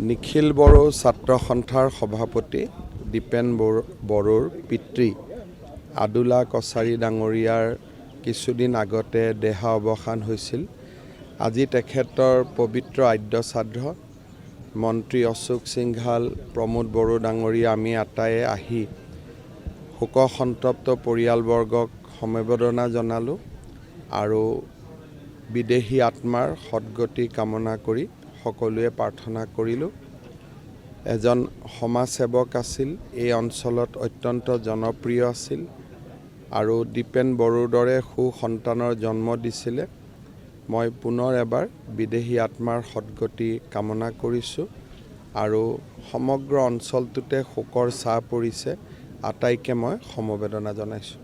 নিখিল বড়ো ছাত্ৰ সন্থাৰ সভাপতি দীপেন বড়োৰ পিতৃ আদুলা কছাৰী ডাঙৰীয়াৰ কিছুদিন আগতে দেহাৱসান হৈছিল। আজি তেখেতৰ পবিত্ৰ আদ্য শ্ৰাদ্ধ মন্ত্ৰী অশোক সিংঘাল প্ৰমোদ বড়ো ডাঙৰীয়া আমি আটায়ে আহি শোক সন্তপ্ত পৰিয়ালবৰ্গক সমবেদনা জনালোঁ আৰু বিদেহী আত্মাৰ সদ্গতি কামনা কৰি সকলোৱে প্ৰাৰ্থনা কৰিলোঁ। এজন সমাজসেৱক আছিল, এই অঞ্চলত অত্যন্ত জনপ্ৰিয় আছিল আৰু দীপেন বড়োৰ দৰে সুসন্তানৰ জন্ম দিছিলে। মই পুনৰ এবাৰ বিদেহী আত্মাৰ সদ্গতি কামনা কৰিছোঁ আৰু সমগ্ৰ অঞ্চলটোতে শোকৰ ছাঁ পৰিছে, আটাইকে মই সমবেদনা জনাইছোঁ।